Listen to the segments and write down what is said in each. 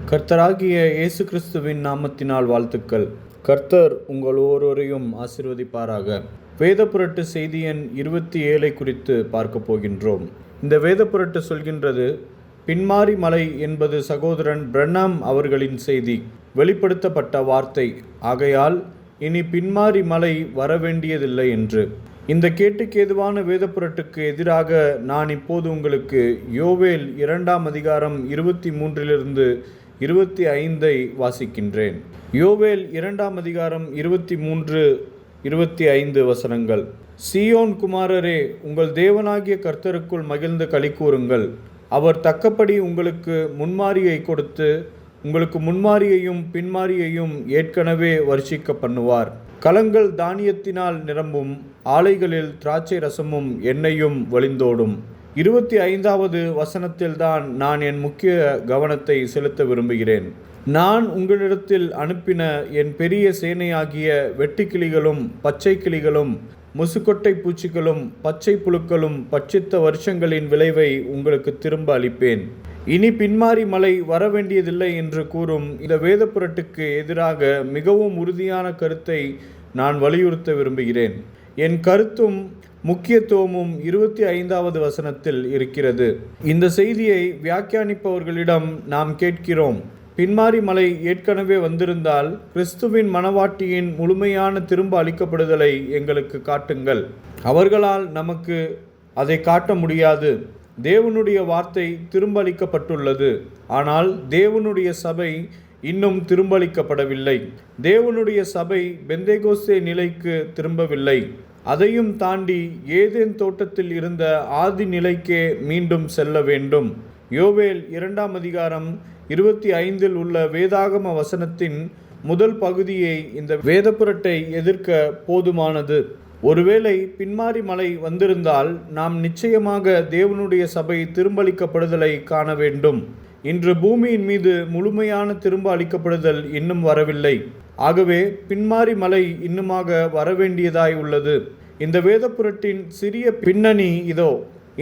கர்த்தராகிய இயேசு கிறிஸ்துவின் நாமத்தினால் வாழ்த்துக்கள். கர்த்தர் உங்கள் ஒவ்வொருவரையும் ஆசீர்வதிப்பாராக. வேதப்புரட்டு செய்தி எண் 27 குறித்து பார்க்க போகின்றோம். இந்த வேதப்புரட்டு சொல்கின்றது, பின்மாரி மலை என்பது சகோதரன் பிரணாம் அவர்களின் செய்தி, வெளிப்படுத்தப்பட்ட வார்த்தை. ஆகையால் இனி பின்மாரி மலை வரவேண்டியதில்லை என்று. இந்த கேட்டுக்கேதுவான வேதப்புரட்டுக்கு எதிராக நான் இப்போது உங்களுக்கு யோவேல் 2 அதிகாரம் 23 25 வாசிக்கின்றேன். யோவேல் 2 அதிகாரம் 23-25 வசனங்கள். சீயோன் குமாரரே, உங்கள் தேவனாகிய கர்த்தருக்குள் மகிழ்ந்து களிகூருங்கள். அவர் தக்கபடி உங்களுக்கு முன்மாரியை கொடுத்து, உங்களுக்கு முன்மாரியையும் பின்மாரியையும் ஏற்கனவே வர்ஷிக்க பண்ணுவார். கலங்கள் தானியத்தினால் நிரம்பும், ஆலைகளில் திராட்சை ரசமும் எண்ணெயும் வழிந்தோடும். 25வது வசனத்தில்தான் நான் என் முக்கிய கவனத்தை செலுத்த விரும்புகிறேன். நான் உங்களிடத்தில் அனுப்பின என் பெரிய சேனையாகிய வெட்டுக்கிளிகளும் பச்சை கிளிகளும் முசுக்கொட்டை பூச்சிகளும் பச்சை புழுக்களும் பட்சித்த வருஷங்களின் விளைவை உங்களுக்கு திரும்ப அளிப்பேன். இனி பின்மாரி மலை வரவேண்டியதில்லை என்று கூறும் இந்த வேதப்புரட்டுக்கு எதிராக மிகவும் உறுதியான கருத்தை நான் வலியுறுத்த விரும்புகிறேன். என் கருத்தும் முக்கியத்துவமும் 25வது வசனத்தில் இருக்கிறது. இந்த செய்தியை வியாக்கியானிப்பவர்களிடம் நாம் கேட்கிறோம், பின்மாரி மலை ஏற்கனவே வந்திருந்தால் கிறிஸ்துவின் மனவாட்டியின் முழுமையான திரும்ப அளிக்கப்படுதலை எங்களுக்கு காட்டுங்கள். அவர்களால் நமக்கு அதை காட்ட முடியாது. தேவனுடைய வார்த்தை திரும்ப அளிக்கப்பட்டுள்ளது, ஆனால் தேவனுடைய சபை இன்னும் திரும்பளிக்கப்படவில்லை. தேவனுடைய சபை பெந்தேகோஸ்தே நிலைக்கு திரும்பவில்லை. அதையும் தாண்டி ஏதேன் தோட்டத்தில் இருந்த ஆதி நிலைக்கே மீண்டும் செல்ல வேண்டும். யோவேல் 2 அதிகாரம் 25 உள்ள வேதாகம வசனத்தின் முதல் பகுதியை இந்த வேதப்புரட்டை எதிர்க்க போதுமானது. ஒருவேளை பின்மாரி மலை வந்திருந்தால் நாம் நிச்சயமாக தேவனுடைய சபை திரும்பளிக்கப்படுதலை காண வேண்டும். இன்று பூமியின் மீது முழுமையான திரும்ப அளிக்கப்படுதல் இன்னும் வரவில்லை. ஆகவே பின்மாரி மலை இன்னுமாக வரவேண்டியதாய் உள்ளது. இந்த வேதப்புரட்டின் சிறிய பின்னணி இதோ.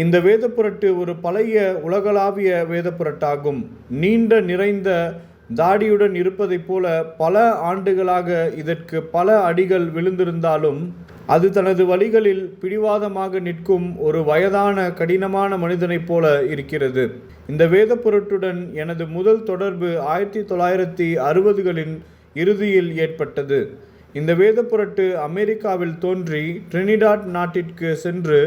இந்த வேதப்புரட்டு ஒரு பழைய உலகளாவிய வேதப்புரட்டாகும். நீண்ட நிறைந்த தாடியுடன் இருப்பதைப் போல பல ஆண்டுகளாக இதற்கு பல அடிகள் விழுந்திருந்தாலும் அது தனது வழிகளில் பிடிவாதமாக நிற்கும் ஒரு வயதான கடினமான மனிதனைப் போல இருக்கிறது. இந்த வேதப்புரட்டுடன் எனது முதல் தொடர்பு 1960களின் இறுதியில் ஏற்பட்டது. இந்த வேதப்புரட்டு அமெரிக்காவில் தோன்றி டிரினிடாட் நாட்டிற்கு சென்று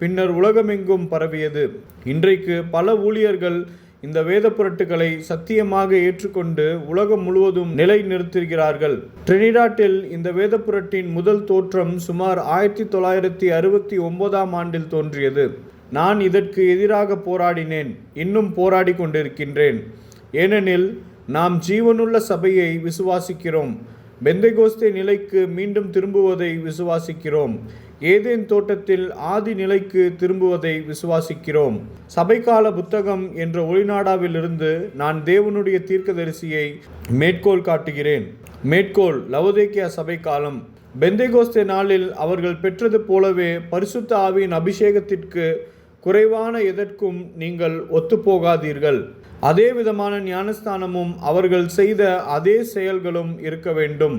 பின்னர் உலகமெங்கும் பரவியது. இன்றைக்கு பல ஊழியர்கள் இந்த வேதப்புரட்டுகளை சத்தியமாக ஏற்றுக்கொண்டு உலகம் முழுவதும் நிலை நிறுத்துகிறார்கள். டிரினிடாட்டில் இந்த வேதப்புரட்டின் முதல் தோற்றம் சுமார் 1969ஆம் ஆண்டில் தோன்றியது. நான் இதற்கு எதிராக போராடினேன், இன்னும் போராடி கொண்டிருக்கின்றேன். ஏனெனில் நாம் ஜீவனுள்ள சபையை விசுவாசிக்கிறோம். பெந்தேகோஸ்தே நிலைக்கு மீண்டும் திரும்புவதை விசுவாசிக்கிறோம். ஏதேன் தோட்டத்தில் ஆதி நிலைக்கு திரும்புவதை விசுவாசிக்கிறோம். சபைக்கால புத்தகம் என்ற ஒளிநாடாவிலிருந்து நான் தேவனுடைய தீர்க்கதரிசியை மேற்கோள் காட்டுகிறேன். மேற்கோள்: லவோதிக்கேயா சபை காலம். பெந்தேகோஸ்தே நாளில் அவர்கள் பெற்றது போலவே பரிசுத்த ஆவியின் அபிஷேகத்திற்கு குறைவான எதற்கும் நீங்கள் ஒத்துப்போகாதீர்கள். அதே விதமான ஞானஸ்தானமும் அவர்கள் செய்த அதே செயல்களும் இருக்க வேண்டும்.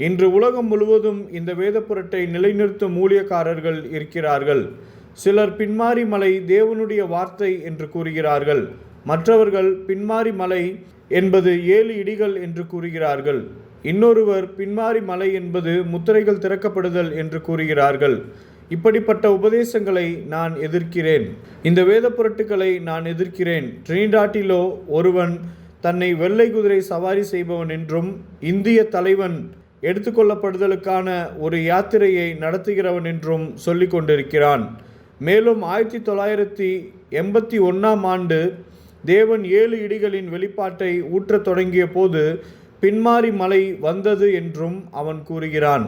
இன்று உலகம் முழுவதும் இந்த வேதப்புரட்டை நிலைநிறுத்தும் ஊழியக்காரர்கள் இருக்கிறார்கள். சிலர் பின்மாரி மலை தேவனுடைய வார்த்தை என்று கூறுகிறார்கள். மற்றவர்கள் பின்மாரி மலை என்பது 7 இடிகள் என்று கூறுகிறார்கள். இன்னொருவர் பின்மாரி மலை என்பது முத்திரைகள் திறக்கப்படுதல் என்று கூறுகிறார்கள். இப்படிப்பட்ட உபதேசங்களை நான் எதிர்க்கிறேன். இந்த வேதப்புரட்டுகளை நான் எதிர்க்கிறேன். டிரினிடாட்டிலோ ஒருவன் தன்னை வெள்ளை குதிரை சவாரி செய்பவன் என்றும் இந்திய தலைவன் எடுத்துக்கொள்ளப்படுதலுக்கான ஒரு யாத்திரையை நடத்துகிறவன் என்றும் சொல்லிக் கொண்டிருக்கிறான். மேலும் 1981ஆம் ஆண்டு தேவன் 7 இடிகளின் வெளிப்பாட்டை ஊற்றத் தொடங்கிய போது பின்மாரி மலை வந்தது என்றும் அவன் கூறுகிறான்.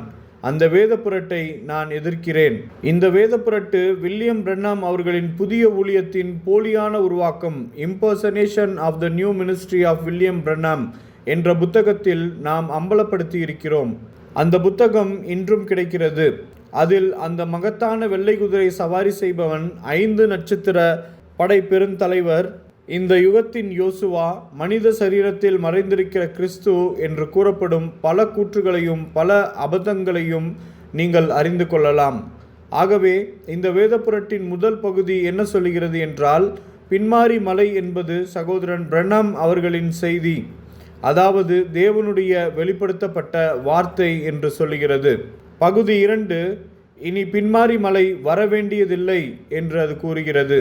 அந்த வேதப்புரட்டை நான் எதிர்க்கிறேன். இந்த வேதப்புரட்டு வில்லியம் பிரணாம் அவர்களின் புதிய ஊழியத்தின் போலியான உருவாக்கம், impersonation of the new ministry of William Branham என்ற புத்தகத்தில் நாம் அம்பலப்படுத்தி இருக்கிறோம். அந்த புத்தகம் இன்றும் கிடைக்கிறது. அதில் அந்த மகத்தான வெள்ளை குதிரை சவாரி செய்பவன் 5 நட்சத்திர படை பெருந்தலைவர் இந்த யுகத்தின் யோசுவா, மனித சரீரத்தில் மறைந்திருக்கிற கிறிஸ்து என்று கூறப்படும் பல கூற்றுகளையும் பல அபத்தங்களையும் நீங்கள் அறிந்து கொள்ளலாம். ஆகவே இந்த வேதப்புரட்டின் முதல் பகுதி என்ன சொல்கிறது என்றால், பின்மாரி மலை என்பது சகோதரன் பிரணாம் அவர்களின் செய்தி, அதாவது தேவனுடைய வெளிப்படுத்தப்பட்ட வார்த்தை என்று சொல்லுகிறது. பகுதி 2, இனி பின்மாரி மலை வரவேண்டியதில்லை என்று அது கூறுகிறது.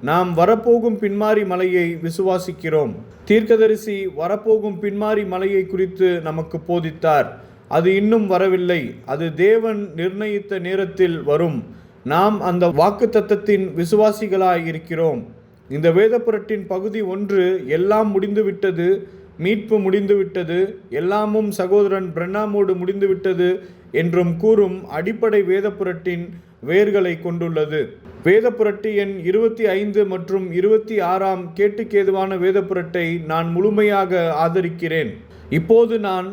நாம் வரப்போகும் பின்மாரி மலையை விசுவாசிக்கிறோம். தீர்க்கதரிசி வரப்போகும் பின்மாரி மலையை குறித்து நமக்கு போதித்தார். அது இன்னும் வரவில்லை. அது தேவன் நிர்ணயித்த நேரத்தில் வரும். நாம் அந்த வாக்குத்தத்தத்தின் விசுவாசிகளாய் இருக்கிறோம். இந்த வேதப்புரட்டின் பகுதி 1 எல்லாம் முடிந்துவிட்டது, மீட்பு முடிந்துவிட்டது, எல்லாமும் சகோதரன் பிரணாமோடு முடிந்துவிட்டது என்றும் கூறும் அடிப்படை வேதப்புரட்டின் வேர்களை கொண்டுள்ளது. வேதப்புரட்டு எண் 25 மற்றும் 26 கேட்டுக்கேதுவான வேதப்புரட்டை நான் முழுமையாக ஆதரிக்கிறேன். இப்போது நான்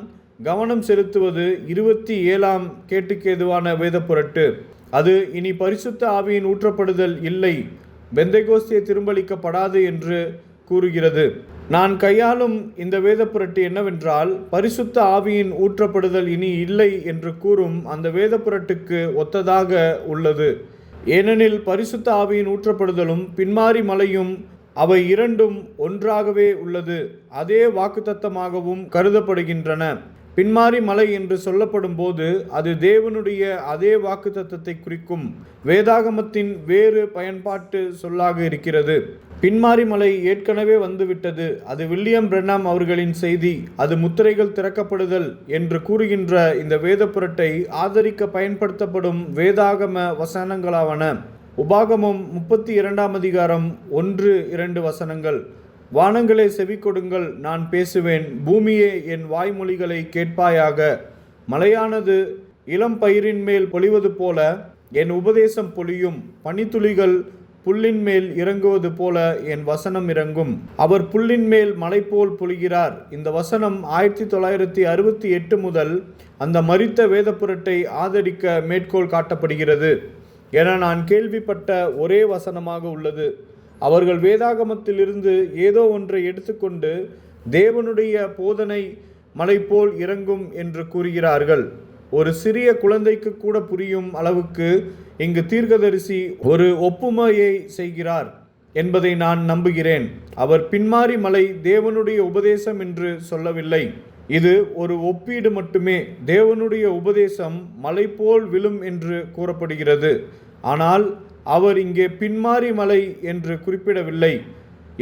கவனம் செலுத்துவது 27 கேட்டுக்கேதுவான வேதப்புரட்டு. அது இனி பரிசுத்த ஆவியின் ஊற்றப்படுதல் இல்லை, பெந்தெகோஸ்தே திரும்பளிக்கப்படாது என்று கூறுகிறது. நான் கையாளும் இந்த வேதப்புரட்டு என்னவென்றால், பரிசுத்த ஆவியின் ஊற்றப்படுதல் இனி இல்லை என்று கூறும் அந்த வேதப்புரட்டுக்கு ஒத்ததாக உள்ளது. ஏனெனில் பரிசுத்த ஆவியின் ஊற்றப்படுதலும் பின்மாரி மலையும் அவை இரண்டும் ஒன்றாகவே உள்ளது, அதே வாக்குத்தத்தமாகவும் கருதப்படுகின்றன. பின்மாரி மலை என்று சொல்லப்படும் போது அது தேவனுடைய அதே வாக்குத்தத்தத்தை குறிக்கும் வேதாகமத்தின் வேறு பயன்பாட்டு சொல்லாக இருக்கிறது. பின்மாரி மலை ஏற்கனவே வந்துவிட்டது. அது வில்லியம் பிரணாம் அவர்களின் செய்தி. அது முத்திரைகள் திறக்கப்படுதல் என்று கூறுகின்ற இந்த வேதப்புரட்டை ஆதரிக்க பயன்படுத்தப்படும் வேதாகம வசனங்களாவன. உபாகமம் 32 அதிகாரம் 1-2 வசனங்கள். வானங்களே செவி கொடுங்கள், நான் பேசுவேன், பூமியே என் வாய்மொழிகளை கேட்பாயாக. மழையானது இளம் பயிரின் மேல் பொழிவது போல என் உபதேசம் பொழியும், பனித்துளிகள் புல்லின் மேல் இறங்குவது போல என் வசனம் இறங்கும். அவர் புல்லின் மேல் மலை போல் பொழிகிறார். இந்த வசனம் 1968 முதல் அந்த மரித்த வேதப்புரட்டை ஆதரிக்க மேற்கோள் காட்டப்படுகிறது என நான் கேள்விப்பட்ட ஒரே வசனமாக உள்ளது. அவர்கள் வேதாகமத்திலிருந்து ஏதோ ஒன்றை எடுத்துக்கொண்டு தேவனுடைய போதனை மலை போல் இறங்கும் என்று கூறுகிறார்கள். ஒரு சிறிய குழந்தைக்கு கூட புரியும் அளவுக்கு இங்கு தீர்க்கதரிசி ஒரு ஒப்புமையை செய்கிறார் என்பதை நான் நம்புகிறேன். அவர் பின்மாரி மலை தேவனுடைய உபதேசம் என்று சொல்லவில்லை. இது ஒரு ஒப்பீடு மட்டுமே. தேவனுடைய உபதேசம் மலை போல் விழும் என்று கூறப்படுகிறது. ஆனால் அவர் இங்கே பின்மாரி மலை என்று குறிப்பிடவில்லை.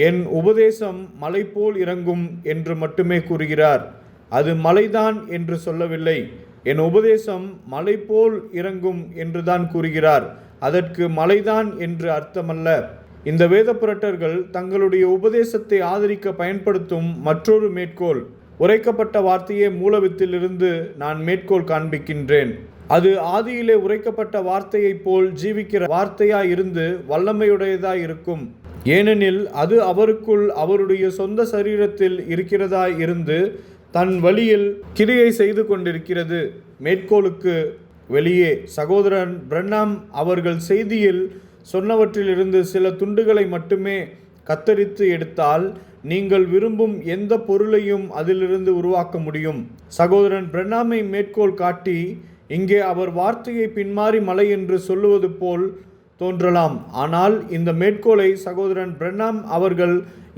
என் உபதேசம் மலை போல் இறங்கும் என்று மட்டுமே கூறுகிறார். அது மலைதான் என்று சொல்லவில்லை. என் உபதேசம் மலை போல் இறங்கும் என்றுதான் கூறுகிறார். அதற்கு மலைதான் என்று அர்த்தமல்ல. இந்த வேதப்புரட்டர்கள் தங்களுடைய உபதேசத்தை ஆதரிக்க பயன்படுத்தும் மற்றொரு மேற்கோள், உரைக்கப்பட்ட வார்த்தையே மூலவித்திலிருந்து நான் மேற்கோள் காண்பிக்கின்றேன். அது ஆதியிலே உரைக்கப்பட்ட வார்த்தையைப் போல் ஜீவிக்கிற வார்த்தையாய் இருந்து வல்லமையுடையதாய் இருக்கும். ஏனெனில் அது அவருக்குள் அவருடைய சொந்த சரீரத்தில் இருக்கிறதாய் இருந்து தன் வழியில் கிரியை செய்து கொண்டிருக்கிறது. மேற்கோளுக்கு வெளியே சகோதரன் பிரணாம் அவர்கள் செய்தியில் சொன்னவற்றிலிருந்து சில துண்டுகளை மட்டுமே கத்தரித்து எடுத்தால் நீங்கள் விரும்பும் எந்த பொருளையும் அதிலிருந்து உருவாக்க முடியும். சகோதரன் பிரணாமை மேற்கோள் காட்டி இங்கே அவர் வார்த்தையை பின்மாரி மலை என்று சொல்லுவது போல் தோன்றலாம். ஆனால் இந்த மேற்கோளை சகோதரன் பிரணாம் அவர்கள்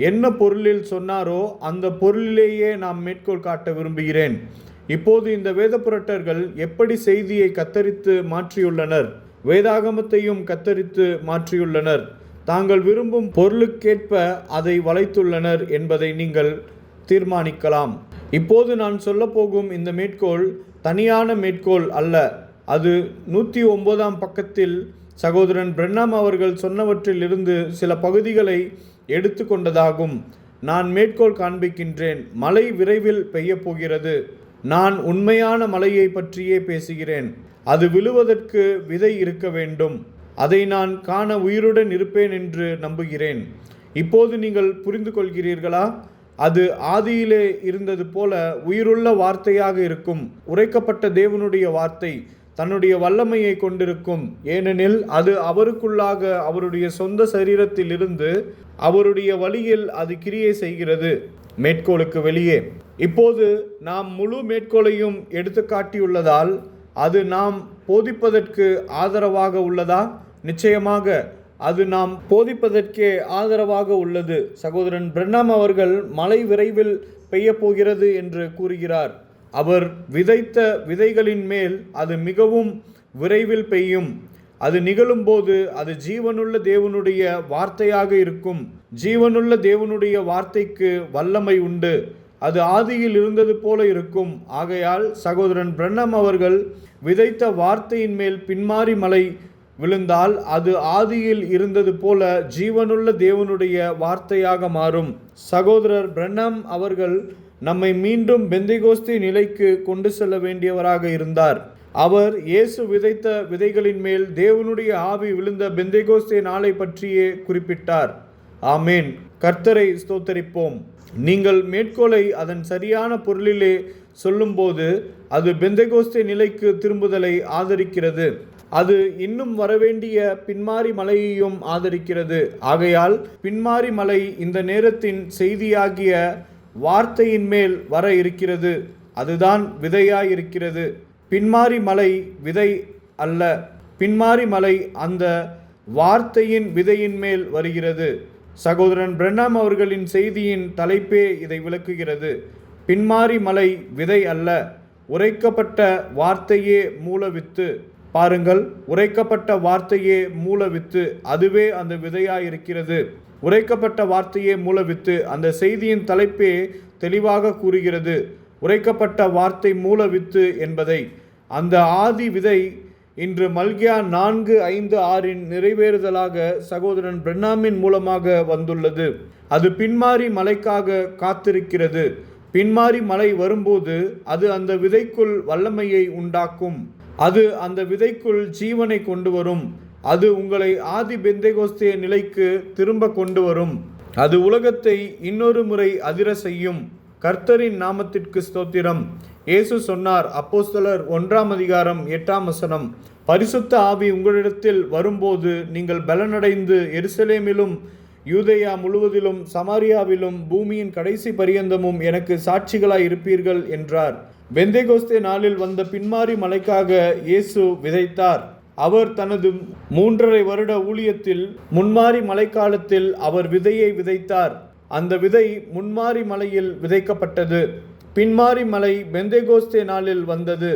என்ன பொருளில் சொன்னாரோ அந்த பொருளிலேயே நாம் மேற்கோள் காட்ட விரும்புகிறேன். இப்போது இந்த வேதப்புரட்டர்கள் எப்படி செய்தியை கத்தரித்து மாற்றியுள்ளனர், வேதாகமத்தையும் கத்தரித்து மாற்றியுள்ளனர், தாங்கள் விரும்பும் பொருளுக்கேற்ப அதை வளைத்துள்ளனர் என்பதை நீங்கள் தீர்மானிக்கலாம். இப்போது நான் சொல்லப்போகும் இந்த மேற்கோள் தனியான மேற்கோள் அல்ல. அது 109 பக்கத்தில் சகோதரன் பிரணாம் அவர்கள் சொன்னவற்றிலிருந்து சில பகுதிகளை எடுத்து கொண்டதாகும். நான் மேற்கோள் காண்பிக்கின்றேன். மழை விரைவில் பெய்ய போகிறது. நான் உண்மையான மழையை பற்றியே பேசுகிறேன். அது விழுவதற்கு விதை இருக்க வேண்டும். அதை நான் காண உயிருடன் இருப்பேன் என்று நம்புகிறேன். இப்போது நீங்கள் புரிந்து கொள்கிறீர்களா? அது ஆதியிலே இருந்தது போல உயிருள்ள வார்த்தையாக இருக்கும். உரைக்கப்பட்ட தேவனுடைய வார்த்தை தன்னுடைய வல்லமையை கொண்டிருக்கும். ஏனெனில் அது அவருக்குள்ளாக அவருடைய சொந்த சரீரத்தில் இருந்து அவருடைய வழியில் அது கிரியை செய்கிறது. மேற்கோளுக்கு வெளியே. இப்போது நாம் முழு மேற்கோளையும் எடுத்து காட்டியுள்ளதால் அது நாம் போதிப்பதற்கு ஆதரவாக உள்ளதா? நிச்சயமாக அது நாம் போதிப்பதற்கே ஆதரவாக உள்ளது. சகோதரன் பிரென்னாம் அவர்கள் மழை விரைவில் பெய்ய போகிறது என்று கூறுகிறார். அவர் விதைத்த விதைகளின் மேல் அது மிகவும் விரைவில் பெய்யும். அது நிகழும்போது அது ஜீவனுள்ள தேவனுடைய வார்த்தையாக இருக்கும். ஜீவனுள்ள தேவனுடைய வார்த்தைக்கு வல்லமை உண்டு. அது ஆதியில் இருந்தது போல இருக்கும். ஆகையால் சகோதரன் பிரென்னாம் அவர்கள் விதைத்த வார்த்தையின் மேல் பின்மாறி மழை விழுந்தால் அது ஆதியில் இருந்தது போல ஜீவனுள்ள தேவனுடைய வார்த்தையாக மாறும். சகோதரர் பிரென்னாம் அவர்கள் நம்மை மீண்டும் பெந்தேகோஸ்தே நிலைக்கு கொண்டு செல்ல வேண்டியவராக இருந்தார். அவர் இயேசு விதைத்த விதைகளின் மேல் தேவனுடைய ஆவி விழுந்த பெந்தேகோஸ்தே நாளை பற்றியே குறிப்பிட்டார். ஆமேன். கர்த்தரை ஸ்தோத்தரிப்போம். நீங்கள் மேற்கோளை அதன் சரியான பொருளிலே சொல்லும்போது அது பெந்தேகோஸ்தே நிலைக்கு திரும்புதலை ஆதரிக்கிறது. அது இன்னும் வரவேண்டிய பின்மாறி மலையையும் ஆதரிக்கிறது. ஆகையால் பின்மாறி மலை இந்த நேரத்தின் செய்தியாகிய வார்த்தையின் மேல் வர இருக்கிறது. அதுதான் விதையாயிருக்கிறது. பின்மாறி மலை விதை அல்ல. பின்மாறி மலை அந்த வார்த்தையின் விதையின் மேல் வருகிறது. சகோதரன் பிரென்னாம் அவர்களின் செய்தியின் தலைப்பே இதை விளக்குகிறது. பின்மாறி மலை விதை அல்ல, உரைக்கப்பட்ட வார்த்தையே மூலவித்து. பாருங்கள், உரைக்கப்பட்ட வார்த்தையே மூலவித்து, அதுவே அந்த விதையாயிருக்கிறது. உரைக்கப்பட்ட வார்த்தையே மூலவித்து, அந்த செய்தியின் தலைப்பே தெளிவாக கூறுகிறது. உரைக்கப்பட்ட வார்த்தை மூலவித்து என்பதை. அந்த ஆதி விதை இன்று மல்கியா 4:5-6 நிறைவேறுதலாக சகோதரன் பிரென்னாமின் மூலமாக வந்துள்ளது. அது பின்மாறி மலைக்காக காத்திருக்கிறது. பின்மாறி மலை வரும்போது அது அந்த விதைக்குள் வல்லமையை உண்டாக்கும். அது அந்த விதைக்குள் ஜீவனை கொண்டு வரும். அது உங்களை ஆதி பெந்தேகோஸ்தே நிலைக்கு திரும்ப கொண்டு வரும். அது உலகத்தை இன்னொரு முறை அதிர செய்யும். கர்த்தரின் நாமத்திற்கு ஸ்தோத்திரம். இயேசு சொன்னார், அப்போஸ்தலர் 1:8, பரிசுத்த ஆவி உங்களிடத்தில் வரும்போது நீங்கள் பலனடைந்து எருசலேமிலும் யூதேயா முழுவதிலும் சமாரியாவிலும் பூமியின் கடைசி பரியந்தமும் எனக்கு சாட்சிகளாய் இருப்பீர்கள் என்றார். பெந்தேகோஸ்தே நாளில் வந்த பின்மாறி மலைக்காக இயேசு விதைத்தார். அவர் தனது 3.5 வருட ஊழியத்தில் முன்மாறி மழைக்காலத்தில் அவர் விதையை விதைத்தார். அந்த விதை முன்மாறி மலையில் விதைக்கப்பட்டது. பின்மாறி மலை பெந்தேகோஸ்தே நாளில் வந்தது.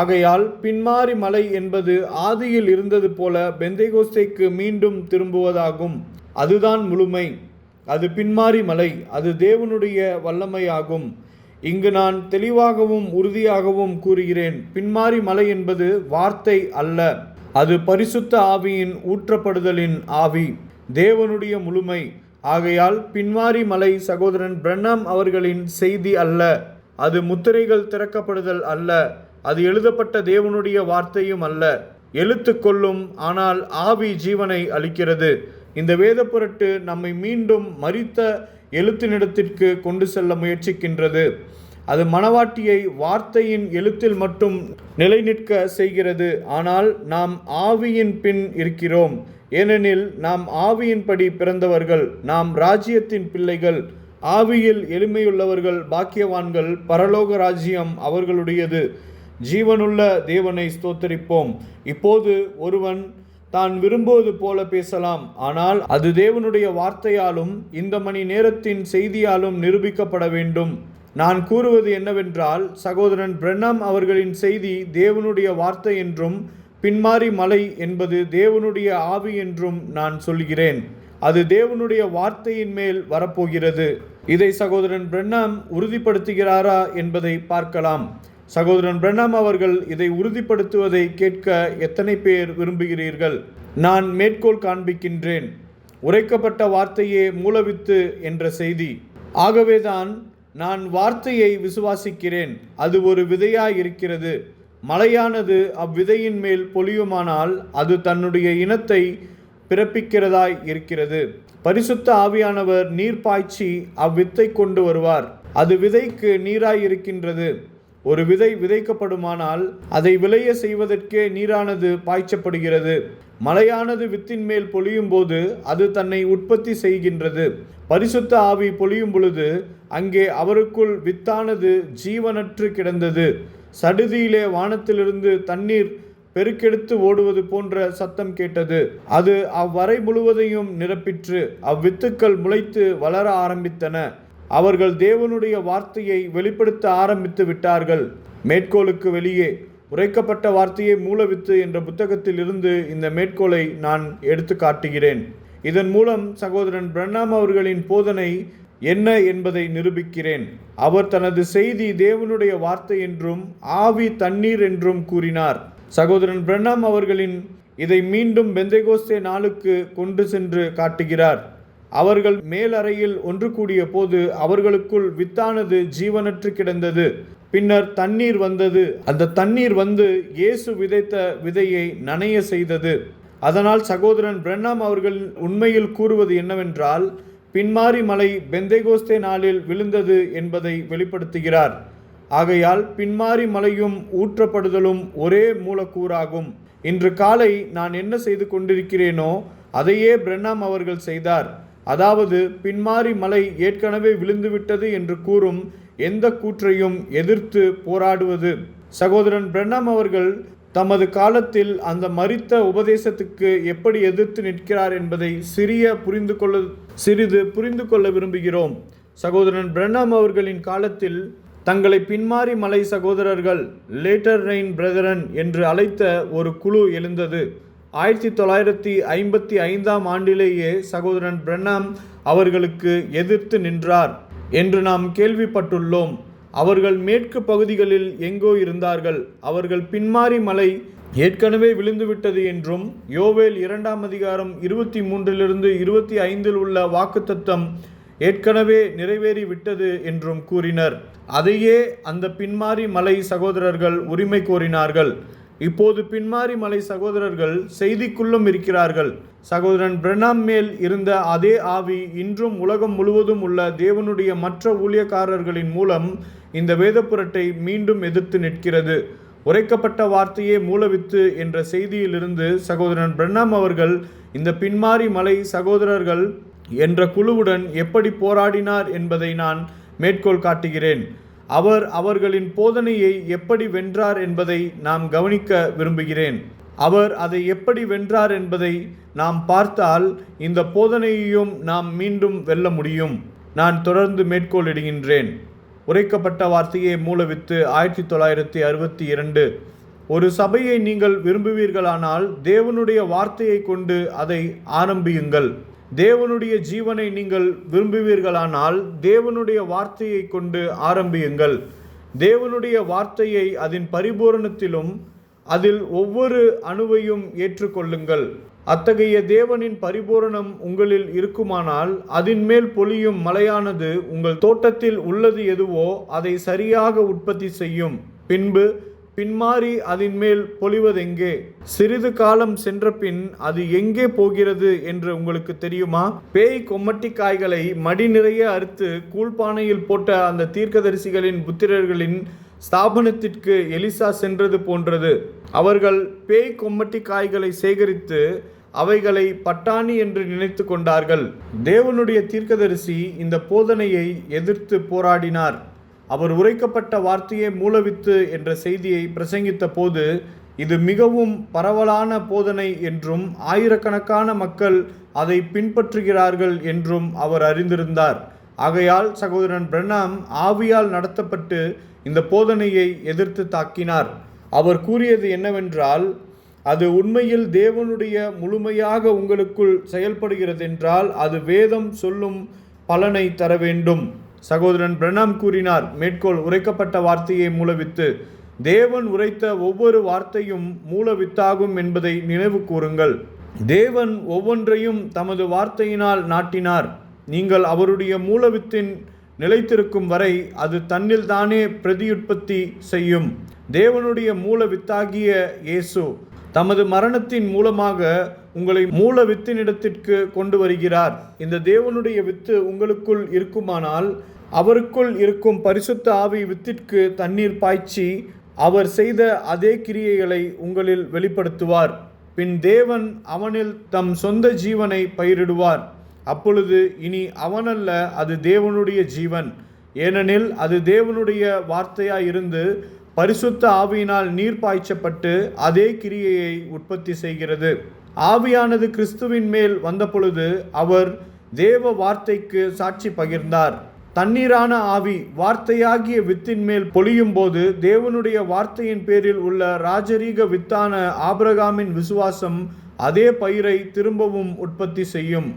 ஆகையால் பின்மாறி மலை என்பது ஆதியில் இருந்தது போல பெந்தேகோஸ்தேக்கு மீண்டும் திரும்புவதாகும். அதுதான் முழுமை. அது பின்மாறி மலை. அது தேவனுடைய வல்லமையாகும். இங்கு நான் தெளிவாகவும் உறுதியாகவும் கூறுகிறேன், பின்மாறி மலை என்பது வார்த்தை அல்ல. அது பரிசுத்த ஆவியின் ஊற்றப்படுதலின் ஆவி, தேவனுடைய முழுமை. ஆகையால் பின்மாறி மலை சகோதரன் பிரென்னாம் அவர்களின் செய்தி அல்ல. அது முத்திரைகள் திறக்கப்படுதல் அல்ல. அது எழுதப்பட்ட தேவனுடைய வார்த்தையும் அல்ல. எழுத்து கொள்ளும், ஆனால் ஆவி ஜீவனை அளிக்கிறது. இந்த வேத புரட்டு நம்மை மீண்டும் மரித்த எழுத்தினிடத்திற்கு கொண்டு செல்ல முயற்சிக்கின்றது. அது மணவாட்டியை வார்த்தையின் எழுத்தில் மட்டும் நிலைநிற்க செய்கிறது. ஆனால் நாம் ஆவியின் பின் இருக்கிறோம். ஏனெனில் நாம் ஆவியின்படி பிறந்தவர்கள். நாம் ராஜ்யத்தின் பிள்ளைகள். ஆவியில் எளிமையுள்ளவர்கள் பாக்கியவான்கள். பரலோக ராஜ்யம் அவர்களுடையது. ஜீவனுள்ள தேவனை ஸ்தோத்தரிப்போம். இப்போது ஒருவன் தான் விரும்புவது போல பேசலாம். ஆனால் அது தேவனுடைய வார்த்தையாலும் இந்த மணி நேரத்தின் செய்தியாலும் நிரூபிக்கப்பட வேண்டும். நான் கூறுவது என்னவென்றால், சகோதரன் பிரென்னாம் அவர்களின் செய்தி தேவனுடைய வார்த்தை என்றும் பின்மாறி மலை என்பது தேவனுடைய ஆவி என்றும் நான் சொல்கிறேன். அது தேவனுடைய வார்த்தையின் மேல் வரப்போகிறது. இதை சகோதரன் பிரென்னாம் உறுதிப்படுத்துகிறாரா என்பதை பார்க்கலாம். சகோதரன் பிரென்னாம் அவர்கள் இதை உறுதிப்படுத்துவதை கேட்க எத்தனை பேர் விரும்புகிறீர்கள்? நான் மேற்கோள் காண்பிக்கின்றேன். உரைக்கப்பட்ட வார்த்தையே மூலவித்து என்ற செய்தி. ஆகவேதான் நான் வார்த்தையை விசுவாசிக்கிறேன். அது ஒரு விதையாயிருக்கிறது. மழையானது அவ்விதையின் மேல் பொழியுமானால் அது தன்னுடைய இனத்தை பிறப்பிக்கிறதாய் இருக்கிறது. பரிசுத்த ஆவியானவர் நீர் பாய்ச்சி அவ்வித்தை கொண்டு வருவார். அது விதைக்கு நீராயிருக்கின்றது. ஒரு விதை விதைக்கப்படுமானால் அதை விளைய செய்வதற்கே நீரானது பாய்ச்சப்படுகிறது. மழையானது வித்தின் மேல் பொழியும் போது அது தன்னை உற்பத்தி செய்கின்றது. பரிசுத்த ஆவி பொழியும் பொழுது அங்கே அவருக்குள் வித்தானது ஜீவனற்று கிடந்தது. சடுதியிலே வானத்திலிருந்து தண்ணீர் பெருக்கெடுத்து ஓடுவது போன்ற சத்தம் கேட்டது. அது அவ்வறை முழுவதையும் நிரப்பிற்று. அவ்வித்துக்கள் முளைத்து வளர ஆரம்பித்தன. அவர்கள் தேவனுடைய வார்த்தையை வெளிப்படுத்த ஆரம்பித்து விட்டார்கள். மேற்கோளுக்கு வெளியே உரைக்கப்பட்ட வார்த்தையே மூலவித்து என்ற புத்தகத்தில் இருந்து இந்த மேற்கோளை நான் எடுத்து காட்டுகிறேன். இதன் மூலம் சகோதரன் பிரணாம் அவர்களின் போதனை என்ன என்பதை நிரூபிக்கிறேன். அவர் தனது செய்தி தேவனுடைய வார்த்தை என்றும் ஆவி தண்ணீர் என்றும் கூறினார். சகோதரன் பிரணாம் அவர்களின் இதை மீண்டும் பெந்தேகோஸ்தே நாளுக்கு கொண்டு சென்று காட்டுகிறார். அவர்கள் மேலறையில் ஒன்று கூடிய போது அவர்களுக்குள் வித்தானது ஜீவனற்று கிடந்தது. பின்னர் தண்ணீர் வந்தது. அந்த தண்ணீர் வந்து இயேசு விதைத்த விதையை நனைய செய்தது. அதனால் சகோதரன் பிரணாம் அவர்கள் உண்மையில் கூறுவது என்னவென்றால், பின்மாறி மலை பெந்தேகோஸ்தே நாளில் விழுந்தது என்பதை வெளிப்படுத்துகிறார். ஆகையால் பின்மாறி மலையும் ஊற்றப்படுதலும் ஒரே மூலக்கூறாகும். இன்று காலை நான் என்ன செய்து கொண்டிருக்கிறேனோ அதையே பிரணாம் அவர்கள் செய்தார். அதாவது பின்மாறி மலை ஏற்கனவே விழுந்துவிட்டது என்று கூறும் எந்த கூற்றையும் எதிர்த்து போராடுவது. சகோதரன் பிரணாம் அவர்கள் தமது காலத்தில் அந்த மரித்த உபதேசத்துக்கு எப்படி எதிர்த்து நிற்கிறார் என்பதை சிறிது புரிந்து கொள்ள விரும்புகிறோம். சகோதரன் பிரணாம் அவர்களின் காலத்தில் தங்களை பின்மாறி மலை சகோதரர்கள், லேட்டர் ரெயின் பிரதரன் என்று அழைத்த ஒரு குழு எழுந்தது. 1955 ஆண்டிலேயே சகோதரன் பிரணாம் அவர்களுக்கு எதிர்த்து நின்றார் என்று நாம் கேள்விப்பட்டுள்ளோம். அவர்கள் மேற்கு பகுதிகளில் எங்கோ இருந்தார்கள். அவர்கள் பின்மாறி மலை ஏற்கனவே விழுந்துவிட்டது என்றும் யோவேல் 2:23-25 உள்ள வாக்குத்தத்தம் ஏற்கனவே நிறைவேறிவிட்டது என்றும் கூறினர். அதையே அந்த பின்மாறி மலை சகோதரர்கள் உரிமை கோரினார்கள். இப்போது பின்மாறி மலை சகோதரர்கள் செய்திக்குள்ளும் இருக்கிறார்கள். சகோதரன் பிரணாம் மேல் இருந்த அதே ஆவி இன்றும் உலகம் முழுவதும் உள்ள தேவனுடைய மற்ற ஊழியக்காரர்களின் மூலம் இந்த வேதப்புரட்டை மீண்டும் எதிர்த்து நிற்கிறது. உரைக்கப்பட்ட வார்த்தையே மூலவித்து என்ற செய்தியிலிருந்து சகோதரன் பிரணாம் அவர்கள் இந்த பின்மாறி மலை சகோதரர்கள் என்ற குழுவுடன் எப்படி போராடினார் என்பதை நான் மேற்கோள் காட்டுகிறேன். அவர் அவர்களின் போதனையை எப்படி வென்றார் என்பதை நாம் கவனிக்க விரும்புகிறேன். அவர் அதை எப்படி வென்றார் என்பதை நாம் பார்த்தால் இந்த போதனையையும் நாம் மீண்டும் வெல்ல முடியும். நான் தொடர்ந்து மேற்கோளிடுகின்றேன். உரைக்கப்பட்ட வார்த்தையே மூலவித்து 1962. ஒரு சபையை நீங்கள் விரும்புவீர்களானால் தேவனுடைய வார்த்தையை கொண்டு அதை ஆரம்பியுங்கள். தேவனுடைய ஜீவனை நீங்கள் விரும்புவீர்களானால் தேவனுடைய வார்த்தையை கொண்டு ஆரம்பியுங்கள். தேவனுடைய வார்த்தையை அதன் பரிபூரணத்திலும் அதில் ஒவ்வொரு அணுவையும் ஏற்றுக்கொள்ளுங்கள். அத்தகைய தேவனின் பரிபூரணம் உங்களில் இருக்குமானால் அதன் மேல் பொழியும் மழையானது உங்கள் தோட்டத்தில் உள்ளது எதுவோ அதை சரியாக உற்பத்தி செய்யும். பின்பு பின்மாறி அதன் மேல் பொழிவதெங்கே? சிறிது காலம் சென்ற பின் அது எங்கே போகிறது என்று உங்களுக்கு தெரியுமா? பேய் கொம்மட்டி காய்களை மடி நிறைய அறுத்து கூழ்பானையில் போட்ட அந்த தீர்க்கதரிசிகளின் புத்திரர்களின் ஸ்தாபனத்திற்கு எலிசா சென்றது போன்றது. அவர்கள் பேய் கொம்மட்டி காய்களை சேகரித்து அவைகளை பட்டாணி என்று நினைத்து கொண்டார்கள். தேவனுடைய தீர்க்கதரிசி இந்த போதனையை எதிர்த்து போராடினார். அவர் உரைக்கப்பட்ட வார்த்தையே மூலவித்து என்ற செய்தியை பிரசங்கித்த போது இது மிகவும் பரவலான போதனை என்றும் ஆயிரக்கணக்கான மக்கள் அதை பின்பற்றுகிறார்கள் என்றும் அவர் அறிந்திருந்தார். ஆகையால் சகோதரன் பிரணாம் ஆவியால் நடத்தப்பட்டு இந்த போதனையை எதிர்த்து தாக்கினார். அவர் கூறியது என்னவென்றால், அது உண்மையில் தேவனுடைய முழுமையாக உங்களுக்குள் செயல்படுகிறதென்றால் அது வேதம் சொல்லும் பலனை தர வேண்டும். சகோதரன் பிரணாம் கூறினார், மேற்கோள் உரைக்கப்பட்ட வார்த்தையை மூலவித்து, தேவன் உரைத்த ஒவ்வொரு வார்த்தையும் மூலவித்தாகும் என்பதை நினைவு கூறுங்கள். தேவன் ஒவ்வொன்றையும் தமது வார்த்தையினால் நாட்டினார். நீங்கள் அவருடைய மூலவித்தின் நிலைத்திருக்கும் வரை அது தன்னில் தானே பிரதியுற்பத்தி செய்யும். தேவனுடைய மூலவித்தாகிய இயேசு தமது மரணத்தின் மூலமாக உங்களை மூல வித்தினிடத்திற்கு கொண்டு வருகிறார். இந்த தேவனுடைய வித்து உங்களுக்குள் இருக்குமானால் அவருக்குள் இருக்கும் பரிசுத்த ஆவி வித்திற்கு தண்ணீர் பாய்ச்சி அவர் செய்த அதே கிரியைகளை உங்களில் வெளிப்படுத்துவார். பின் தேவன் அவனில் தம் சொந்த ஜீவனை பயிரிடுவார். அப்பொழுது இனி அவனல்ல, அது தேவனுடைய ஜீவன். ஏனெனில் அது தேவனுடைய வார்த்தையாயிருந்து பரிசுத்த ஆவியினால் நீர் பாய்ச்சப்பட்டு அதே கிரியையை உற்பத்தி செய்கிறது. ஆவியானது கிறிஸ்துவின் மேல் வந்தபொழுது அவர் தேவ வார்த்தைக்கு சாட்சி பகிர்ந்தார். தண்ணீரான ஆவி வார்த்தையாகிய வித்தின் மேல் பொழியும் போது தேவனுடைய வார்த்தையின் பேரில் உள்ள ராஜரீக வித்தான ஆபிரகாமின் விசுவாசம் அதே பயிரை திரும்பவும் உற்பத்தி செய்யும்.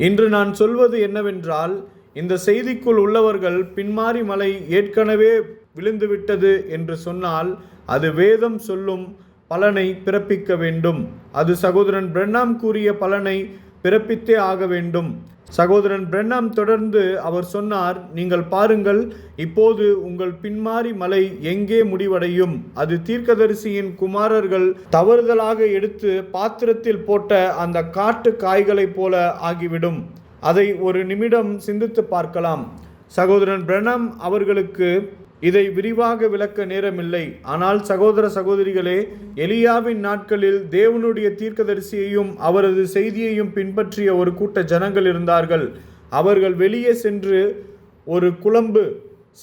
இன்று நான் சொல்வது என்னவென்றால், இந்த செய்திக்குள் உள்ளவர்கள் பின்மாரி மலை ஏற்கனவே விழுந்துவிட்டது என்று சொன்னால் அது வேதம் சொல்லும் பலனை பிறப்பிக்க வேண்டும். அது சகோதரன் பிரென்னாம் கூறிய பலனை பிறப்பித்தே ஆக வேண்டும். சகோதரன் பிரென்னாம் தொடர்ந்து அவர் சொன்னார், நீங்கள் பாருங்கள், இப்போது உங்கள் பின்மாரி மலை எங்கே முடிவடையும்? அது தீர்க்கதரிசியின் குமாரர்கள் தவறுதலாக எடுத்து பாத்திரத்தில் போட்ட அந்த காட்டு காய்களைப் போல ஆகிவிடும். அதை ஒரு நிமிடம் சிந்தித்து பார்க்கலாம். சகோதரன் பிரென்னாம் அவர்களுக்கு இதை விரிவாக விளக்க நேரமில்லை. ஆனால் சகோதர சகோதரிகளே, எலியாவின் நாட்களில் தேவனுடைய தீர்க்கதரிசியையும் அவரது செய்தியையும் பின்பற்றிய ஒரு கூட்ட ஜனங்கள் இருந்தார்கள். அவர்கள் வெளியே சென்று ஒரு குழம்பு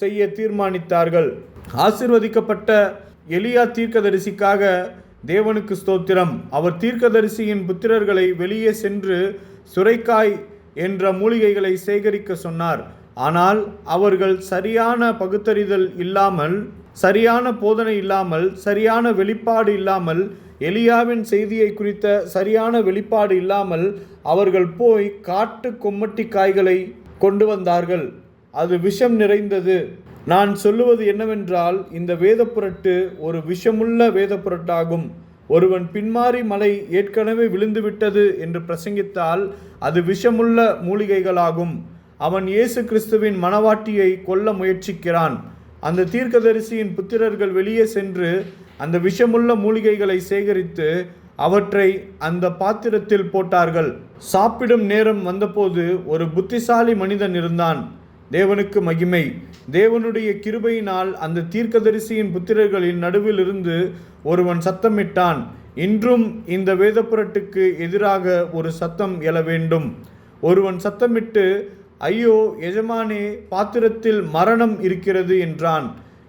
செய்ய தீர்மானித்தார்கள். ஆசீர்வதிக்கப்பட்ட எலியா தீர்க்கதரிசிக்காக தேவனுக்கு ஸ்தோத்திரம். அவர் தீர்க்கதரிசியின் புத்திரர்களை வெளியே சென்று சுரைக்காய் என்ற மூலிகைகளை சேகரிக்க சொன்னார். ஆனால் அவர்கள் சரியான பகுத்தறிதல் இல்லாமல், சரியான போதனை இல்லாமல், சரியான வெளிப்பாடு இல்லாமல், எலியாவின் செய்தியை குறித்த சரியான வெளிப்பாடு இல்லாமல் அவர்கள் போய் காட்டு கொம்மட்டி காய்களை கொண்டு வந்தார்கள். அது விஷம் நிறைந்தது. நான் சொல்லுவது என்னவென்றால், இந்த வேத புரட்டு ஒரு விஷமுள்ள வேத புரட்டாகும். ஒருவன் பின்மாரி மலை ஏற்கனவே விழுந்துவிட்டது என்று பிரசங்கித்தால் அது விஷமுள்ள மூலிகைகளாகும். அவன் இயேசு கிறிஸ்துவின் மனவாட்டியை கொல்ல முயற்சிக்கிறான். அந்த தீர்க்கதரிசியின் புத்திரர்கள் வெளியே சென்று அந்த விஷமுள்ள மூலிகைகளை சேகரித்து அவற்றை அந்த பாத்திரத்தில் போட்டார்கள். சாப்பிடும் நேரம் வந்தபோது ஒரு புத்திசாலி மனிதன் இருந்தான். தேவனுக்கு மகிமை. தேவனுடைய கிருபையினால் அந்த தீர்க்கதரிசியின் புத்திரர்களின் நடுவில் இருந்து ஒருவன் சத்தமிட்டான். இன்றும் இந்த வேதப்புரட்டுக்கு எதிராக ஒரு சத்தம் எழ வேண்டும். ஒருவன் சத்தமிட்டு, ஐயோ எஜமானே, பாத்திரத்தில் மரணம் இருக்கிறது என்றான்.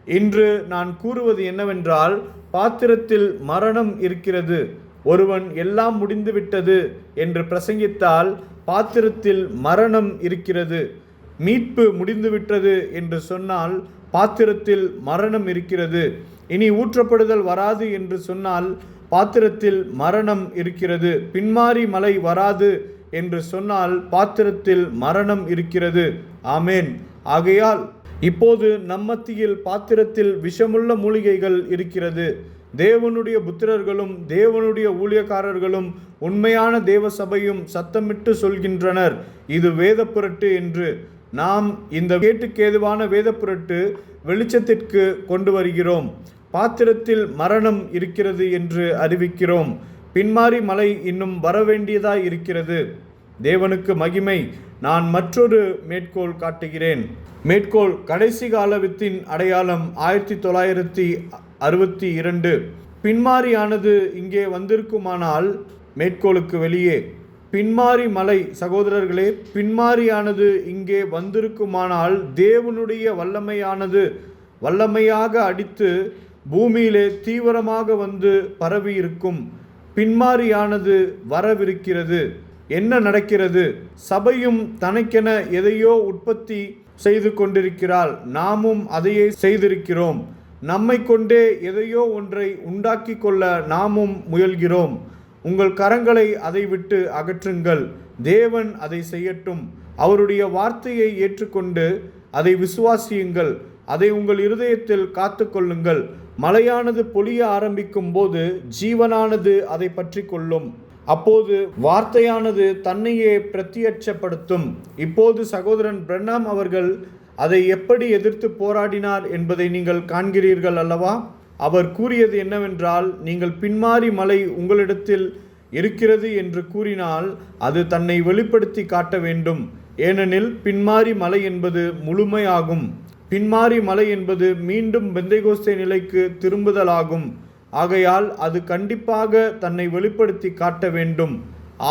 இன்று நான் கூறுவது என்னவென்றால், பாத்திரத்தில் மரணம் இருக்கிறது. ஒருவன் எல்லாம் முடிந்துவிட்டது என்று பிரசங்கித்தால் பாத்திரத்தில் மரணம் இருக்கிறது. மீட்பு முடிந்துவிட்டது என்று சொன்னால் பாத்திரத்தில் மரணம் இருக்கிறது. இனி ஊற்றப்படுதல் வராது என்று சொன்னால் பாத்திரத்தில் மரணம் இருக்கிறது. பின்மாரி மலை வராது என்று சொன்னால் பாத்திரத்தில் மரணம் இருக்கிறது. ஆமேன். ஆகையால் இப்போது நம்மத்தியில் பாத்திரத்தில் விஷமுள்ள மூலிகைகள் இருக்கிறது. தேவனுடைய புத்திரர்களும் தேவனுடைய ஊழியக்காரர்களும் உண்மையான தேவ சபையும் சத்தமிட்டு சொல்கின்றனர், இது வேத புரட்டு என்று. நாம் இந்த கேட்டுக்கேதுவான வேத புரட்டு வெளிச்சத்திற்கு கொண்டு வருகிறோம். பாத்திரத்தில் மரணம் இருக்கிறது என்று அறிவிக்கிறோம். பின்மாரி மலை இன்னும் வரவேண்டியதாய் இருக்கிறது. தேவனுக்கு மகிமை. நான் மற்றொரு மேற்கோள் காட்டுகிறேன். மேற்கோள்: கடைசி கால வித்தின் அடையாளம் 1962. பின்மாரியானது இங்கே வந்திருக்குமானால், மேற்கோளுக்கு வெளியே பின்மாரி மலை, சகோதரர்களே, பின்மாரியானது இங்கே வந்திருக்குமானால் தேவனுடைய வல்லமையாக அடித்து பூமியிலே தீவிரமாக வந்து பரவி இருக்கும். பின்மாரியானது வரவிருக்கிறது. என்ன நடக்கிறது? சபையும் தனக்கென எதையோ உற்பத்தி செய்து கொண்டிருக்கிறாள். நாமும் அதையே செய்திருக்கிறோம். நம்மை கொண்டே எதையோ ஒன்றை உண்டாக்கி கொள்ள நாமும் முயல்கிறோம். உங்கள் கரங்களை அதை விட்டு அகற்றுங்கள். தேவன் அதை செய்யட்டும். அவருடைய வார்த்தையை ஏற்றுக்கொண்டு அதை விசுவாசியுங்கள். அதை உங்கள் இருதயத்தில் காத்து கொள்ளுங்கள். மழையானது பொழிய ஆரம்பிக்கும் போது ஜீவனானது அதை பற்றி கொள்ளும். அப்போது வார்த்தையானது தன்னையே பிரத்யட்சப்படுத்தும். இப்போது சகோதரன் பிரென்னாம் அவர்கள் அதை எப்படி எதிர்த்து போராடினார் என்பதை நீங்கள் காண்கிறீர்கள் அல்லவா? அவர் கூறியது என்னவென்றால், நீங்கள் பின்மாரி மலை உங்களிடத்தில் இருக்கிறது என்று கூறினால் அது தன்னை வெளிப்படுத்தி காட்ட வேண்டும். ஏனெனில் பின்மாறி மலை என்பது முழுமையாகும். பின்மாறி மலை என்பது மீண்டும் பெந்தேகோஸ்தே நிலைக்கு திரும்புதலாகும். ஆகையால் அது கண்டிப்பாக தன்னை வெளிப்படுத்தி காட்ட வேண்டும்.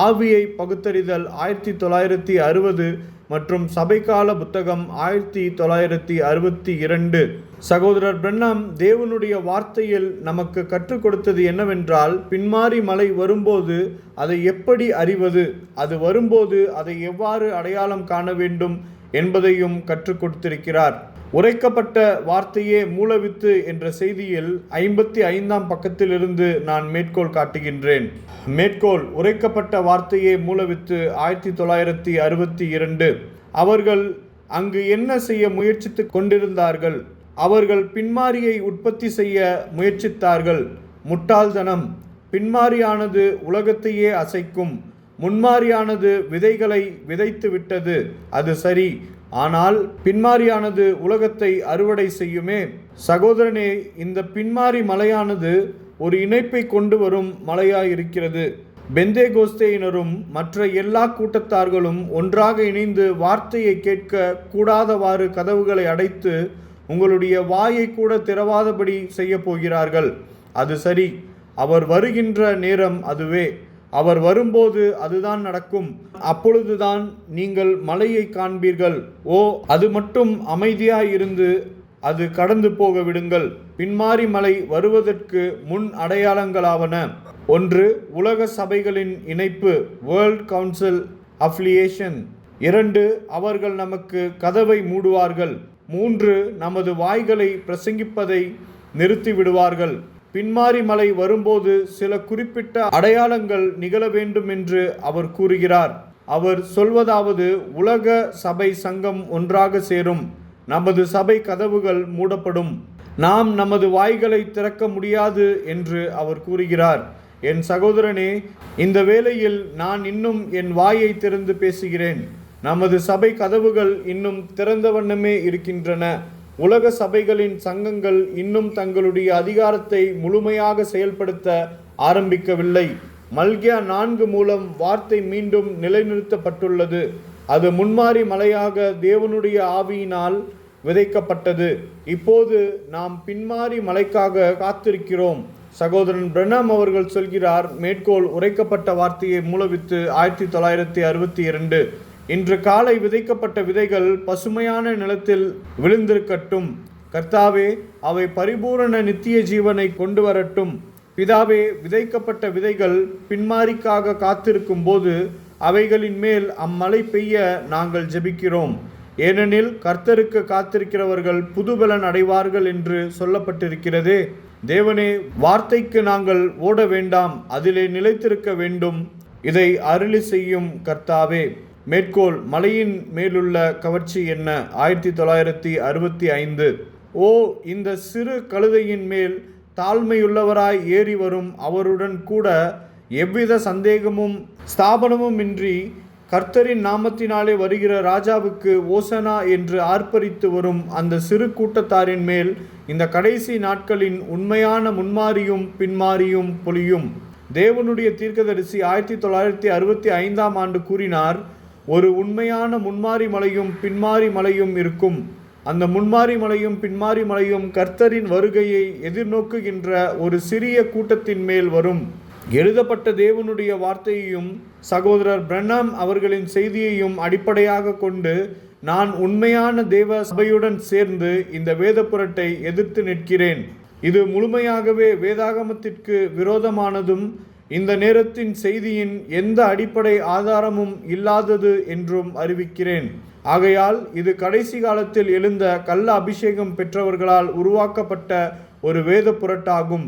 ஆவியை பகுத்தறிதல் 1960 மற்றும் சபைக்கால புத்தகம் 1962. சகோதரர் பிரண்ணாம் தேவனுடைய வார்த்தையில் நமக்கு கற்றுக் கொடுத்தது என்னவென்றால், பின்மாறி மலை வரும்போது அதை எப்படி அறிவது, அது வரும்போது அதை எவ்வாறு அடையாளம் காண வேண்டும் என்பதையும் கற்றுக் கொடுத்திருக்கிறார். உரைக்கப்பட்ட வார்த்தையே மூலவித்து என்ற செய்தியில் 55ஆம் பக்கத்திலிருந்து நான் மேற்கோள் காட்டுகின்றேன். மேற்கோள்: உரைக்கப்பட்ட வார்த்தையே மூலவித்து 1962. அவர்கள் அங்கு என்ன செய்ய முயற்சித்து கொண்டிருந்தார்கள்? அவர்கள் பின்மாரியை உற்பத்தி செய்ய முயற்சித்தார்கள். முட்டாள்தனம். பின்மாரியானது உலகத்தையே அசைக்கும். முன்மாரியானது விதைகளை விதைத்து விட்டது, அது சரி. ஆனால் பின்மாரியானது உலகத்தை அறுவடை செய்யுமே. சகோதரனே, இந்த பின்மாரி மலையானது ஒரு இணைப்பை கொண்டு வரும் மலையாயிருக்கிறது. பெந்தேகோஸ்தேயினரும் மற்ற எல்லா கூட்டத்தார்களும் ஒன்றாக இணைந்து வார்த்தையை கேட்க கூடாதவாறு கதவுகளை அடைத்து உங்களுடைய வாயை கூட திறவாதபடி செய்ய போகிறார்கள். அது சரி, அவர் வருகின்ற நேரம் அதுவே. அவர் வரும்போது அதுதான் நடக்கும். அப்பொழுதுதான் நீங்கள் மலையை காண்பீர்கள். ஓ, அது மட்டும் அமைதியாயிருந்து அது கடந்து போக விடுங்கள். பின்மாரி மலை வருவதற்கு முன் அடையாளங்களாவன: 1. உலக சபைகளின் இணைப்பு, வேர்ல்ட் கவுன்சில் அஃபிலியேஷன். 2. அவர்கள் நமக்கு கதவை மூடுவார்கள். 3. நமது வாய்களை பிரசங்கிப்பதை நிறுத்திவிடுவார்கள். பின்மாரி மலை வரும்போது சில குறிப்பிட்ட அடையாளங்கள் நிகழ வேண்டும் என்று அவர் கூறுகிறார். அவர் சொல்வதாவது, உலக சபை சங்கம் ஒன்றாக சேரும். நமது சபை கதவுகள் மூடப்படும். நாம் நமது வாய்களை திறக்க முடியாது என்று அவர் கூறுகிறார். என் சகோதரனே, இந்த வேளையில் நான் இன்னும் என் வாயை திறந்து பேசுகிறேன். நமது சபை கதவுகள் இன்னும் திறந்த வண்ணமே இருக்கின்றன. உலக சபைகளின் சங்கங்கள் இன்னும் தங்களுடைய அதிகாரத்தை முழுமையாக செயல்படுத்த ஆரம்பிக்கவில்லை. மல்கியா 4 மூலம் வார்த்தை மீண்டும் நிலைநிறுத்தப்பட்டுள்ளது. அது முன்மாரி மலையாக தேவனுடைய ஆவியினால் விதைக்கப்பட்டது. இப்போது நாம் பின்மாரி மலைக்காக காத்திருக்கிறோம். சகோதரன் பிரணாம் அவர்கள் சொல்கிறார், மேற்கோள்: உரைக்கப்பட்ட வார்த்தையை மூலவித்து 1962. இன்று காலை விதைக்கப்பட்ட விதைகள் பசுமையான நிலத்தில் விழுந்திருக்கட்டும். கர்த்தாவே, அவை பரிபூரண நித்திய ஜீவனை கொண்டு வரட்டும். பிதாவே, விதைக்கப்பட்ட விதைகள் பின்மாரிக்காக காத்திருக்கும் போது அவைகளின் மேல் அம்மழை பெய்ய நாங்கள் ஜெபிக்கிறோம். ஏனெனில் கர்த்தருக்கு காத்திருக்கிறவர்கள் புதுபலன் அடைவார்கள் என்று சொல்லப்பட்டிருக்கிறதே. தேவனே, வார்த்தைக்கு நாங்கள் ஓட வேண்டாம், அதிலே நிலைத்திருக்க வேண்டும். இதை அருளி செய்யும் கர்த்தாவே. மேற்கோள்: மலையின் மேலுள்ள கவர்ச்சி என்ன? 1965. ஓ, இந்த சிறு கழுதையின் மேல் தாழ்மையுள்ளவராய் ஏறி வரும் அவருடன் கூட எவ்வித சந்தேகமும் ஸ்தாபனமும் இன்றி கர்த்தரின் நாமத்தினாலே வருகிற ராஜாவுக்கு ஓசனா என்று ஆர்ப்பரித்து வரும் அந்த சிறு கூட்டத்தாரின் மேல் இந்த கடைசி நாட்களின் உண்மையான முன்மாரியும் பின்மாரியும் பொழியும். தேவனுடைய தீர்க்கதரிசி 1965ஆம் ஆண்டு கூறினார், ஒரு உண்மையான முன்மாரி மலையும் பின்மாரி மலையும் இருக்கும். அந்த முன்மாரி மலையும் பின்மாரி மலையும் கர்த்தரின் வருகையை எதிர்நோக்குகின்ற ஒரு சிறிய கூட்டத்தின் மேல் வரும். எழுதப்பட்ட தேவனுடைய வார்த்தையையும் சகோதரர் பிரணாம் அவர்களின் செய்தியையும் அடிப்படையாக கொண்டு நான் உண்மையான தேவ சபையுடன் சேர்ந்து இந்த வேத புரட்டை எதிர்த்து நிற்கிறேன். இது முழுமையாகவே வேதாகமத்திற்கு விரோதமானதும் இந்த நேரத்தின் செய்தியின் எந்த அடிப்படை ஆதாரமும் இல்லாதது என்றும் அறிவிக்கிறேன். ஆகையால் இது கடைசி காலத்தில் எழுந்த கள்ள அபிஷேகம் பெற்றவர்களால் உருவாக்கப்பட்ட ஒரு வேத புரட்டாகும்.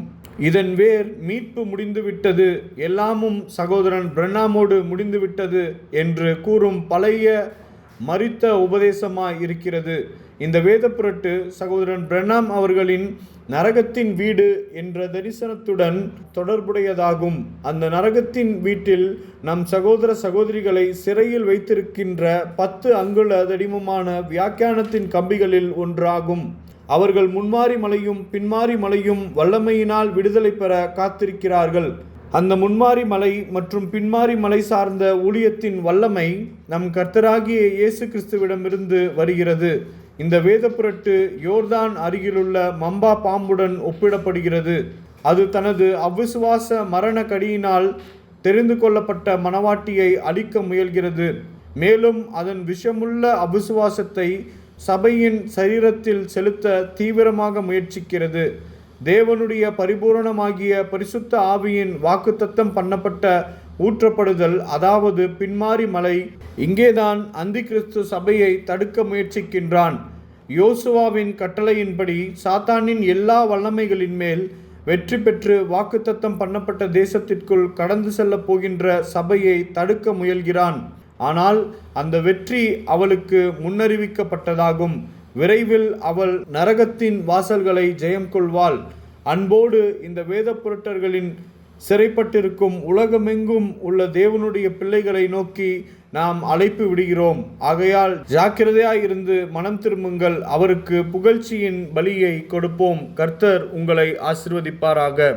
இதன் வேர் மீட்பு முடிந்துவிட்டது, எல்லாமும் சகோதரன் பிரணாமோடு முடிந்துவிட்டது என்று கூறும் பழைய மரித்த உபதேசமாய் இருக்கிறது. இந்த வேத புரட்டு சகோதரன் பிரணாம் அவர்களின் நரகத்தின் வீடு என்ற தரிசனத்துடன் தொடர்புடையதாகும். அந்த நரகத்தின் வீட்டில் நம் சகோதர சகோதரிகளை சிறையில் வைத்திருக்கின்ற 10 அங்குல தடிமமான வியாக்கியானத்தின் கம்பிகளில் ஒன்றாகும். அவர்கள் முன்மாரி மலையும் பின்மாரி மலையும் வல்லமையினால் விடுதலை பெற காத்திருக்கிறார்கள். அந்த முன்மாறி மலை மற்றும் பின்மாறி மலை சார்ந்த ஊழியத்தின் வல்லமை நம் கர்த்தராகிய இயேசு கிறிஸ்துவிடமிருந்து வருகிறது. இந்த வேதப்புரட்டு யோர்தான் அருகிலுள்ள மம்பா பாம்புடன் ஒப்பிடப்படுகிறது. அது தனது அவ்விசுவாச மரண கடியினால் தெரிந்து கொள்ளப்பட்ட மணவாட்டியை அழிக்க முயல்கிறது. மேலும் அதன் விஷமுள்ள அவிசுவாசத்தை சபையின் சரீரத்தில் செலுத்த தீவிரமாக முயற்சிக்கிறது. தேவனுடைய பரிபூரணமாகிய பரிசுத்த ஆவியின் வாக்குத்தத்தம் பண்ணப்பட்ட ஊற்றப்படுதல், அதாவது பின்மாறி மலை, இங்கேதான் அந்தி கிறிஸ்து சபையை தடுக்க முயற்சிக்கின்றான். யோசுவாவின் கட்டளையின்படி சாத்தானின் எல்லா வல்லமைகளின் மேல் வெற்றி பெற்று வாக்குத்தத்தம் பண்ணப்பட்ட தேசத்திற்குள் கடந்து செல்லப் போகின்ற சபையை தடுக்க முயல்கிறான். ஆனால் அந்த வெற்றி அவளுக்கு முன்னறிவிக்கப்பட்டதாகும். விரைவில் அவள் நரகத்தின் வாசல்களை ஜெயம் கொள்வாள். அன்போடு இந்த வேத புரட்டர்களின் சிறைப்பட்டிருக்கும் உலகமெங்கும் உள்ள தேவனுடைய பிள்ளைகளை நோக்கி நாம் அழைப்பு விடுகிறோம். ஆகையால் ஜாக்கிரதையாயிருந்து மனம் திரும்புங்கள். அவருக்கு புகழ்ச்சியின் பலியை கொடுப்போம். கர்த்தர் உங்களை ஆசீர்வதிப்பாராக.